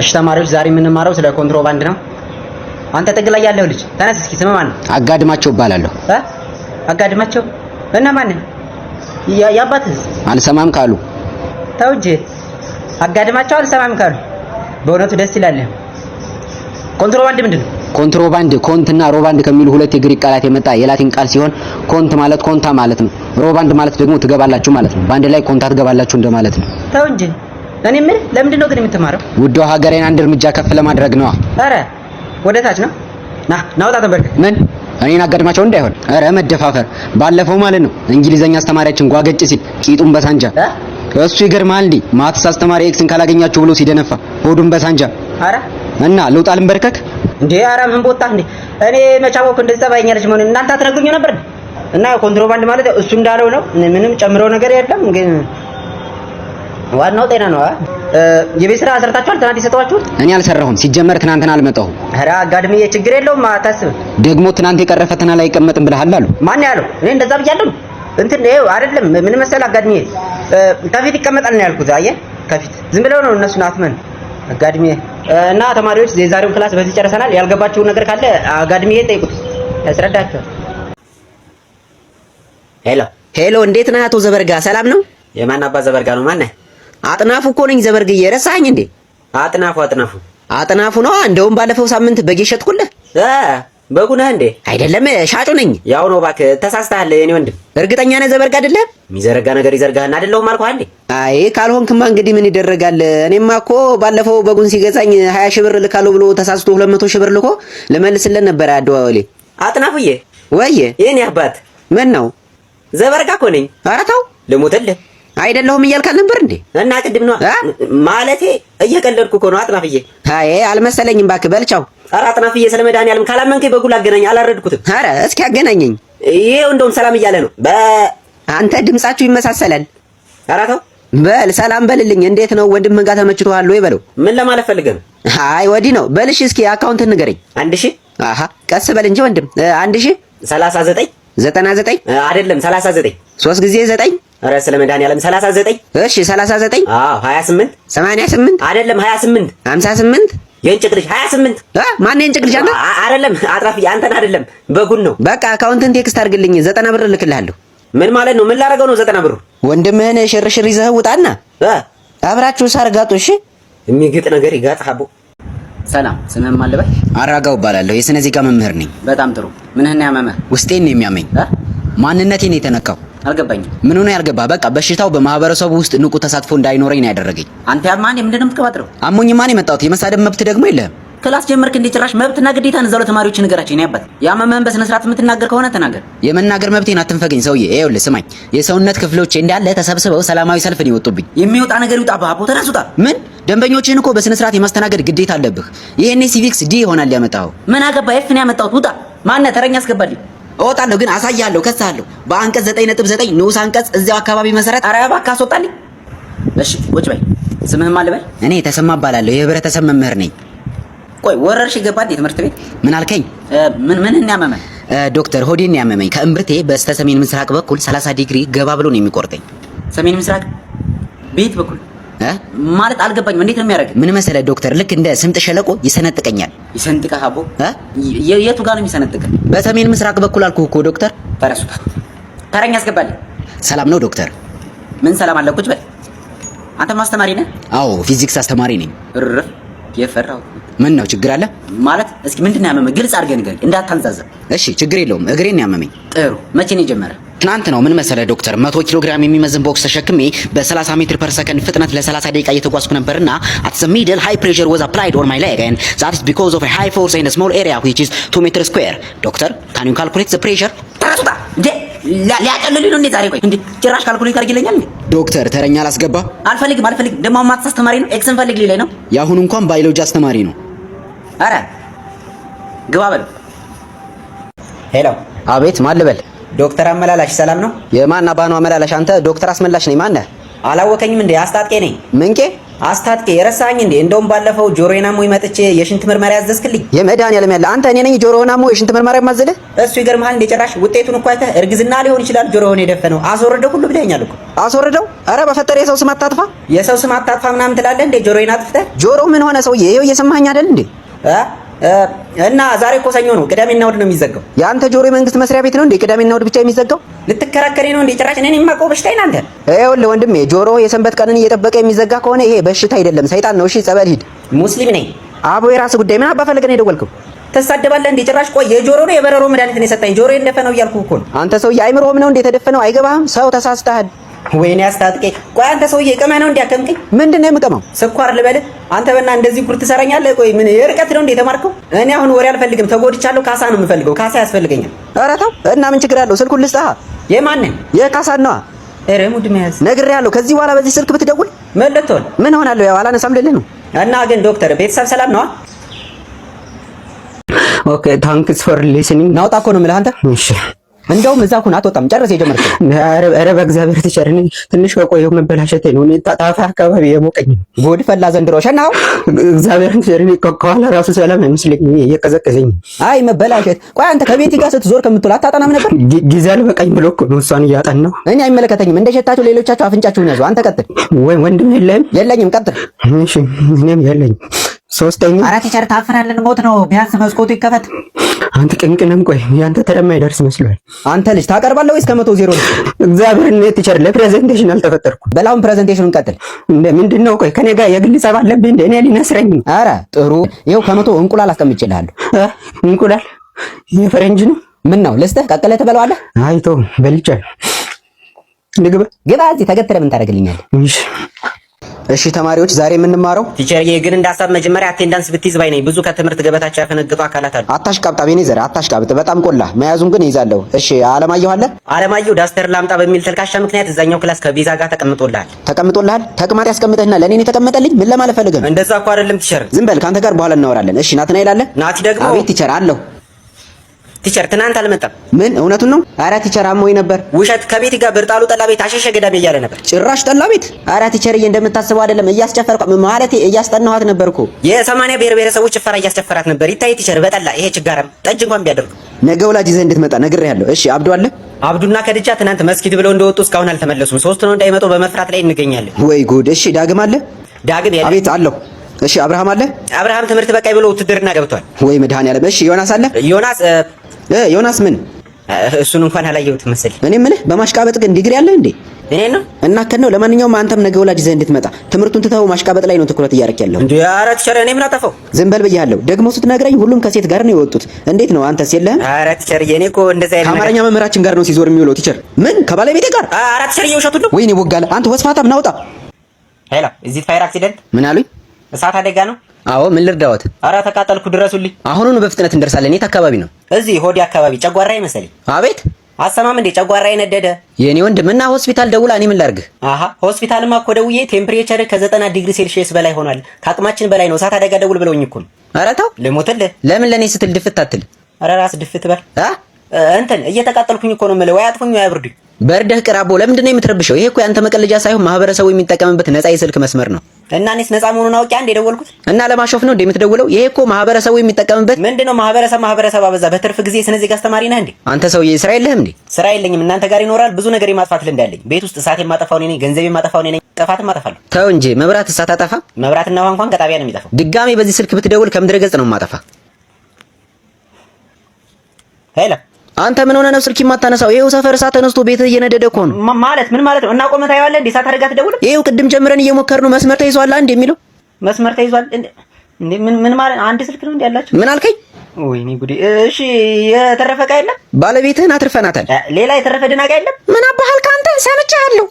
እሺ ተማሪዎች ዛሬ የምንማረው ስለ ኮንትሮባንድ ነው። አንተ ጥግ ላይ ያለው ልጅ ተነስ እስኪ ስም ማን ነው? አጋድማቸው እባላለሁ። አጋድማቸው እና ማን ያባትህ? አልሰማም ካሉ ተው እንጂ አጋድማቸው አልሰማም ካሉ በእውነቱ ደስ ይላል። ኮንትሮባንድ ምንድነው? ኮንትሮባንድ ኮንትና ሮባንድ ከሚሉ ሁለት የግሪክ ቃላት የመጣ የላቲን ቃል ሲሆን ኮንት ማለት ኮንታ ማለት ነው። ሮባንድ ማለት ደግሞ ትገባላችሁ ማለት ነው። በአንድ ላይ ኮንታ ትገባላችሁ እንደማለት ነው። ተው እንጂ እኔ ምን ለምንድን ነው ግን የምትማረው? ውዷ ሀገሬን አንድ እርምጃ ከፍ ለማድረግ ነው። አረ ወደ ታች ነው። ናውጣ ተበርክ። ምን እኔን አጋድማቸው እንዳይሆን። አረ መደፋፈር። ባለፈው ማለት ነው እንግሊዘኛ አስተማሪያችን ጓገጭ ሲል ቂጡን በሳንጃ እሱ ይገርማል እንዴ ማትስ አስተማሪ ኤክስን ካላገኛችሁ ብሎ ሲደነፋ ሆዱን በሳንጃ። አረ እና ልውጣ ልንበርከክ እንዴ? አረ ምን ቦጣ እንዴ? እኔ መቻወኩ እንደዛ ባይኛለች ማለት እናንተ አትነግሩኝ ነበር? እና ኮንትሮባንድ ማለት እሱ እንዳለው ነው። ምንም ጨምረው ነገር የለም። ግን ዋናው ጤና ነው። የቤት ስራ ሰርታችኋል? ትናንት ይሰጣችኋል? እኔ አልሰራሁም። ሲጀመር ትናንትና አልመጣሁም። አረ አጋድምዬ ችግር የለውም አታስብ። ደግሞ ትናንት የቀረ ፈተና ላይ አይቀመጥም ብለሃል አሉ። ማን ያለው? እኔ እንደዛ ብያለሁ እንትን ነው አይደለም። ምን መሰለህ አጋድምዬ ከፊት ይቀመጣል ነው ያልኩት። አየህ ከፊት ዝም ብለው ነው እነሱን አትመን አጋድምዬ። እና ተማሪዎች የዛሬውን ክላስ በዚህ ጨርሰናል። ያልገባችሁ ነገር ካለ አጋድምዬ ጠይቁት ያስረዳችኋል። ሄሎ እንዴት ነህ አቶ ዘበርጋ? ሰላም ነው? የማን አባ ዘበርጋ ነው? ማን ነህ? አጥናፉ እኮ ነኝ ዘበርግዬ። ረሳኸኝ እንዴ? አጥናፉ ነው። እንደውም ባለፈው ሳምንት በግ ሸጥኩልህ። በጉ ነህ እንዴ? አይደለም ሻጩ ነኝ። ያው ነው እባክህ ተሳስተሃል የኔ ወንድም። እርግጠኛ ነህ ዘበርጋ አይደለም? የሚዘረጋ ነገር ይዘርጋህና አይደለሁም አልኩህ አንዴ። አይ ካልሆንክማ እንግዲህ ምን ይደረጋል። እኔማ እኮ ባለፈው በጉን ሲገዛኝ 20 ሺህ ብር ልካለሁ ብሎ ተሳስቶ 200 ሺህ ብር ልኮ ልመልስለት ነበር አደዋወሌ። አጥናፉዬ ወዬ የኔ አባት ምን ነው? ዘበርጋ እኮ ነኝ። ኧረ ተው ልሞትልህ አይደለሁም እያልክ አልነበር እንዴ? እና ቅድም ነው ማለቴ እየቀለድኩ እኮ ነው አጥናፍዬ። አይ አልመሰለኝም እባክህ በልቻው። ኧረ አጥናፍዬ ስለ መድኃኒዓለም ካላመንከኝ በጉል አገናኝ። አላረድኩትም። ኧረ እስኪ አገናኘኝ። ይሄው እንደውም ሰላም እያለ ነው። አንተ ድምጻችሁ ይመሳሰላል። ኧረ ተው በል ሰላም በልልኝ። እንዴት ነው ወንድምህን ጋር ተመችቶሃል ወይ በለው። ምን ለማለት ፈልገህ ነው? አይ ወዲህ ነው በልሽ። እስኪ አካውንት ንገረኝ። 1000 አሃ ቀስ በል እንጂ ወንድም። 1000 39 99 አይደለም 39 3 ጊዜ 9 ኧረ ስለ መድኃኒዓለም 39 እሺ 39 አዎ 28 88 አይደለም 28 58 የእንጭቅ ልጅ 28 ማን የእንጭቅ ልጅ አንተ? አይደለም አጥራፍዬ አንተን አይደለም በጉን ነው። በቃ አካውንትን ቴክስት አድርግልኝ 90 ብር እልክልሃለሁ። ምን ማለት ነው? ምን ላደርገው ነው 90 ብሩ? ወንድምህን ሽርሽር ይዘህ ውጣና አብራችሁ ሳርጋጡ። እሺ የሚግጥ ነገር ይጋጥሃቦ። ሰላም ስምህን ማን ልበል? አራጋው እባላለሁ። የስነ ዜጋ መምህር ነኝ። በጣም ጥሩ። ምንህን ያመመህ? ውስጤን ነው የሚያመኝ። ማንነቴን የተነካው አልገባኝም። ምን ሆነ ያልገባ? በቃ በሽታው በማህበረሰቡ ውስጥ ንቁ ተሳትፎ እንዳይኖረኝ ነው ያደረገኝ። አንተ ያማን ምንድነው የምትቀባጥረው? አሞኝ ማን የመጣሁት? የመሳደብ መብት ደግሞ የለህም። ክላስ ጀመርክ እንዴ? ጭራሽ መብትና ግዴታን እዛው ለተማሪዎች ንገራቸው። እኔ አባት ያመመህን በስነ ስርዓት የምትናገር ከሆነ ተናገር። የመናገር መብቴን አትንፈገኝ ሰውዬ። ይኸውልህ ስማኝ፣ የሰውነት ክፍሎቼ እንዳለ ተሰብስበው ሰላማዊ ሰልፍ ነው የወጡብኝ። የሚወጣ ነገር ይውጣ። ባቦ ተነሱታ። ምን ደንበኞችን እኮ በስነ ስርዓት የማስተናገድ ግዴታ አለብህ። ይሄኔ ሲቪክስ ዲ ይሆናል ያመጣው። ምን አገባ? ኤፍ ነው ያመጣሁት። ውጣ። ማነህ? ተረኛ አስገባልኝ። እወጣለሁ ግን አሳያለሁ፣ ከሳለሁ። በአንቀጽ 9.9 ንዑስ አንቀጽ እዚያው አካባቢ መሰረት። ኧረ እባክህ አስወጣልኝ። እሺ ቁጭ በይ። ስምህን ማን ልበል? እኔ ተሰማ እባላለሁ። የህብረተሰብ መምህር ነኝ። ቆይ ወረርሽ ገባ እንዴ ትምህርት ቤት? ምን አልከኝ? ምን ያመመኝ? ዶክተር ሆዴን ያመመኝ። ከእምብርቴ በስተ ሰሜን ምስራቅ በኩል 30 ዲግሪ ገባ ብሎ ነው የሚቆርጠኝ። ሰሜን ምስራቅ ቤት በኩል ማለት አልገባኝም። እንዴት ነው የሚያደርግ? ምን መሰለህ ዶክተር፣ ልክ እንደ ስምጥ ሸለቆ ይሰነጥቀኛል። ይሰንጥቀህ አቦ? የቱ ጋር ነው የሚሰነጥቀህ? በሰሜን ምስራቅ በኩል አልኩህ እኮ ዶክተር። ተረሱታ። ተረኛ አስገባልኝ። ሰላም ነው ዶክተር? ምን ሰላም አለ? ቁጭ በል። አንተ ማስተማሪ ነህ? አዎ ፊዚክስ አስተማሪ ነኝ። እረፍ። የፈራው ምን ነው ችግር አለ? ማለት እስኪ ምንድን ነው ያመመህ? ግልጽ አድርገህ ንገረኝ እንዳታንዛዘብ። እሺ ችግር የለውም። እግሬን ነው ያመመኝ። ጥሩ። መቼ ነው የጀመረ? ትናንት ነው። ምን መሰለህ ዶክተር፣ 100 ኪሎ ግራም የሚመዝን ቦክስ ተሸክሜ በ30 ሜትር ፐር ሰከንድ ፍጥነት ለ30 ደቂቃ እየተጓዝኩ ነበርና at the middle high pressure was applied on my leg and that is because of a high force in a small area which is 2 meter square. ዶክተር can you calculate the pressure? ተረሱታ እንዴ ሊያቀልልኝ ነው እንዴ ዛሬ? ቆይ እንዴ ጭራሽ ካልኩሌት አድርጊልኛል እንዴ? ዶክተር ተረኛ ላስገባ? አልፈልግም። ደግሞ ማትስ አስተማሪ ነው። ኤክስን ፈልግ ሊለኝ ነው። ያሁን እንኳን ባዮሎጂ አስተማሪ ነው። አረ ግባ በል። ሄሎ። አቤት ማን ልበል? ዶክተር አመላላሽ ሰላም ነው? የማን አባኑ አመላላሽ? አንተ ዶክተር አስመላሽ ነኝ። ማን ነህ? አላወቀኝም እንዴ? አስታጥቄ ነኝ። ምንቄ? አስታጥቄ የረሳኝ እንዴ? እንደውም ባለፈው ጆሮዬን አሞኝ መጥቼ የሽንት ምርመራ ያዘዝክልኝ። የመድኃኒዓለም ያለ አንተ እኔ ነኝ ጆሮህን አሞ የሽንት ምርመራ የማዘልህ? እሱ ይገርምሃል እንዴ ጭራሽ ውጤቱን እኮ አይተህ እርግዝና ሊሆን ይችላል ጆሮህን የደፈነው አስወርደው ሁሉ ብለኸኛል እኮ። አስወርደው? ኧረ በፈጠረ የሰው ስም አታጥፋ። የሰው ስም አታጥፋ ምናምን ትላለህ እንዴ ጆሮዬን አጥፍተህ? ጆሮ ምን ሆነ ሰውዬ? ይኸው እየሰማኸኝ አይደል እንዴ? እና ዛሬ እኮ ሰኞ ነው፣ ቅዳሜና እሑድ ነው የሚዘጋው። የአንተ ጆሮ የመንግስት መስሪያ ቤት ነው እንዴ ቅዳሜና እሑድ ብቻ የሚዘጋው? ልትከራከሪ ነው እንዴ ጭራሽ? እኔን የማውቀው በሽታ እናንተ። ይኸውልህ ወንድሜ ጆሮ የሰንበት ቀንን እየጠበቀ የሚዘጋ ከሆነ ይሄ በሽታ አይደለም ሰይጣን ነው። እሺ ጸበል ሂድ። ሙስሊም ነኝ። አቦ የራስህ ጉዳይ። ምን አባ ፈልገህ ነው የደወልከው? ትሳደባለህ እንዴ ጭራሽ? ቆይ የጆሮ ነው የበረሮ መድኃኒት ነው የሰጠኝ ጆሮ የደፈነው እያልኩህ እኮ ነው። አንተ ሰውዬ አይምሮህም ነው እንዴ የተደፈነው? አይገባህም? ሰው ተሳስተሃል። ወይኔ አስታጥቄ። ቆይ አንተ ሰውዬ ቅመህ ነው እንዲያከምከኝ? ምንድን ነው የምቀመው? ስኳር ልበልህ? አንተ በእና እንደዚህ ጉር ትሰራኛለህ? ቆይ ምን የርቀት ነው እንዴ የተማርከው? እኔ አሁን ወሬ አልፈልግም፣ ተጎድቻለሁ። ካሳ ነው የምፈልገው፣ ካሳ ያስፈልገኛል። ኧረ ተው እና ምን ችግር አለው? ስልኩን ልስጥሃ። የማንን? የካሳን ነዋ። ኧረ ሙድ መያዝ ነግሬሃለሁ። ከዚህ በኋላ በዚህ ስልክ ብትደውል መለጥቶል ምን ሆናለሁ? ያው አላነሳም ልልህ ነው። እና ግን ዶክተር ቤተሰብ ሰላም ነዋ? ኦኬ ታንክስ ፎር ሊስኒንግ። ናውጣ እኮ ነው የምልህ አንተ። እሺ እንደውም እዛ ኩን አትወጣም። ጨርስ የጀመርከው። ኧረ በእግዚአብሔር ትቸርኝ። ትንሽ ከቆየሁ መበላሸቴ ነው። እኔ ታፋ አካባቢ የሞቀኝ ጉድ ፈላ ዘንድሮ። ሸናው እግዚአብሔር ትቸርኝ። ከኋላ ራሱ ሰላም አይመስለኝም፣ እየቀዘቀዘኝ። አይ መበላሸት። ቆይ አንተ ከቤት ጋር ስትዞር ከምትውል አታጠናም ነበር? ጊዜ አልበቃኝ ብሎ እኮ ነው እሷን እያጠናሁ። እኔ አይመለከተኝም። እንደሸታችሁ ሌሎቻችሁ አፍንጫችሁን ያዙ። አንተ ቀጥል። ወንድም የለህም? የለኝም። ቀጥል። እሺ እኔም የለኝም። ሶስተኛ ኧረ ቲቸር ታፍራለን፣ ሞት ነው። ቢያንስ መስኮቱ ይከፈት። አንተ ቅንቅንም ቆይ ያንተ ተረማ ይደርስ መስሏል። አንተ ልጅ ታቀርባለህ ወይስ ከ100 ነው? እግዚአብሔር ነው ቲቸር፣ ለፕሬዘንቴሽን አልተፈጠርኩም። በላውን ፕሬዘንቴሽኑን ቀጥል። ምንድነው? ቆይ ከኔ ጋር የግል ጸብ አለብህ እንደ እኔ ሊነስረኝ? ኧረ ጥሩ። ይኸው ከ100 እንቁላል አስቀምጬልሃለሁ። እንቁላል የፈረንጅ ነው? ምን ነው ልስጥህ? ቀቅለህ ትበለዋለህ? አይቶ በልቻለሁ። ንግባ ግባ። እዚህ ተገትረህ ምን ታደርግልኛለህ? እሺ ተማሪዎች ዛሬ የምንማረው ቲቸርዬ ግን እንዳሳብ መጀመሪያ አቴንዳንስ ብትይዝ ባይ ነኝ። ብዙ ከትምህርት ገበታቸው ያፈነገጡ አካላት አሉ። አታሽቃብጣ ቤኔዘር አታሽቃብጥ። በጣም ቆላ መያዙን ግን ይዛለሁ። እሺ አለማየሁ አለ? አለማየሁ ዳስተር ላምጣ በሚል ተልካሻ ምክንያት እዛኛው ክላስ ከቪዛ ጋር ተቀምጦልሃል። ተቀምጦልሃል? ተቅማጥ ያስቀምጥህና ለኔ ነው የተቀመጠልኝ? ምን ለማለት ፈልገህ ነው? እንደዛ እኮ አይደለም ቲቸር። ዝም በል ካንተ ጋር በኋላ እናወራለን። እሺ ናትናኤል አለ? ናቲ ደግሞ አቤት ቲቸር አለሁ። ቲቸር ትናንት አልመጣም። ምን እውነቱን ነው? ኧረ ቲቸር አሞኝ ነበር። ውሸት። ከቤት ጋር ብርጣሉ ጠላ ቤት አሸሸ ገዳሜ እያለ ነበር። ጭራሽ ጠላ ቤት? ኧረ ቲቸርዬ እንደምታስበው አይደለም። እያስጨፈርኩ ማለቴ እያስጠናኋት ነበርኩ። የ80 ብሔር ብሔረሰቦች ጭፈራ እያስጨፈራት ነበር። ይታይ ቲቸር በጠላ ይሄ ችጋራም ጠጅ እንኳን ቢያደርጉ ነገ ወላጅ ይዘህ እንድትመጣ ነግሬሃለሁ። እሺ አብዱ አለ? አብዱና ከድጃ ትናንት መስጊድ ብለው እንደወጡ እስካሁን አልተመለሱም። ሶስት ነው እንዳይመጡ በመፍራት ላይ እንገኛለን። ወይ ጉድ። እሺ ዳግም አለ? ዳግም ያለ? አቤት አለሁ። እሺ አብርሃም አለ? አብርሃም ትምህርት በቃይ ብሎ ውትድርና ገብቷል። ወይ መድኃኒዓለም። እሺ ዮናስ አለ? ዮናስ ምን? እሱን እንኳን አላየሁትም መሰለኝ። እኔ የምልህ በማሽቃበጥ ግን ዲግሪ አለ እንዴ? እኔ ነው እና ከነው። ለማንኛውም አንተም ነገ ወላጅ ይዘህ እንድትመጣ ትምህርቱን ትተው ማሽቃበጥ ላይ ነው ትኩረት እያደረክ ያለው እንዴ? ኧረ ቲቸር እኔ ምን አጠፋው? ዝም በል ብያለሁ። ደግሞ ስትነግረኝ ሁሉም ከሴት ጋር ነው የወጡት። እንዴት ነው አንተስ የለህም? ኧረ ቲቸር እኔ እኮ እንደዛ አይደለም። ከአማርኛ መምህራችን ጋር ነው ሲዞር የሚውለው። ቲቸር ምን ከባለቤቴ ጋር? ኧረ ቲቸር እየውሸቱን ነው። ወይኔ ወጋለ። አንተ ወስፋታም ናውጣ። ሄሎ እዚህ ፋየር አክሲደንት ምን አሉኝ? እሳት አደጋ ነው። አዎ ምን ልርዳዎት? ኧረ ተቃጠልኩ ድረሱልኝ። አሁኑኑ በፍጥነት እንደርሳለን። የት አካባቢ ነው? እዚህ ሆዴ አካባቢ ጨጓራ ይመስለኝ። አቤት አሰማም እንዴ? ጨጓራ የነደደ የኔ ወንድም እና ሆስፒታል ደውላ እኔ ምን ላድርግ? አሃ ሆስፒታልማ እኮ ደውዬ ቴምፕሬቸር ከ90 ዲግሪ ሴልሺየስ በላይ ሆኗል፣ ከአቅማችን በላይ ነው፣ እሳት አደጋ ደውል ብለውኝ እኮ ነው። ኧረ ተው ልሞትልህ። ለምን ለኔ ስትል ድፍት አትል? ኧረ ራስ ድፍት በል እንትን እየተቃጠልኩኝ እኮ ነው የምልህ። ወይ አጥፉኝ ወይ አብርዱኝ። በርደህ ቅራቦ። ለምንድን ነው የምትረብሸው? ይሄ እኮ ያንተ መቀለጃ ሳይሆን ማህበረሰቡ የሚጠቀምበት ነፃ የስልክ መስመር ነው። እና እኔስ ነፃ መሆኑን አውቄ አንዴ የደወልኩት እና ለማሾፍ ነው እንዴ የምትደውለው? ይሄ እኮ ማህበረሰቡ የሚጠቀምበት ምንድነው? ማህበረሰብ አበዛ። በትርፍ ጊዜ ስነ ዜጋ አስተማሪ ነህ እንዴ? አንተ ሰውዬ ስራ የለህም እንዴ? ስራ የለኝም። እናንተ ጋር ይኖራል። ብዙ ነገር የማጥፋት ልምድ አለኝ። ቤት ውስጥ እሳት የማጠፋው እኔ ነኝ፣ ገንዘብ የማጠፋው እኔ ነኝ፣ ጥፋትም አጠፋለሁ። ተው እንጂ መብራት እሳት አጠፋ? መብራትና ውሃ እንኳን ከጣቢያ ነው የሚጠፋው። ድጋሜ በዚህ ስልክ ብትደውል ከምድረ ገጽ ነው የማጠፋ። ሄሎ አንተ ምን ሆነ ነው ስልክ የማታነሳው? ይሄው ሰፈር እሳት ተነስቶ ቤትህ እየነደደ እኮ ነው። ማለት ምን ማለት ነው? እና ቆመህ ታየዋለህ እንዴ? እሳት አደጋ ትደውል? ይሄው ቅድም ጀምረን እየሞከርን ነው። መስመር ተይዟል አንዴ የሚለው መስመር ተይዟል እንዴ? ምን ማለት አንድ ስልክ ነው እንዴ ያላችሁ? ምን አልከኝ? ወይኔ ጉዴ። እሺ የተረፈ ዕቃ የለም? ባለቤትህን አትርፈናታል። ሌላ የተረፈ ድናቃ የለም? ምን አባህል ካንተ ሰምቻለሁ።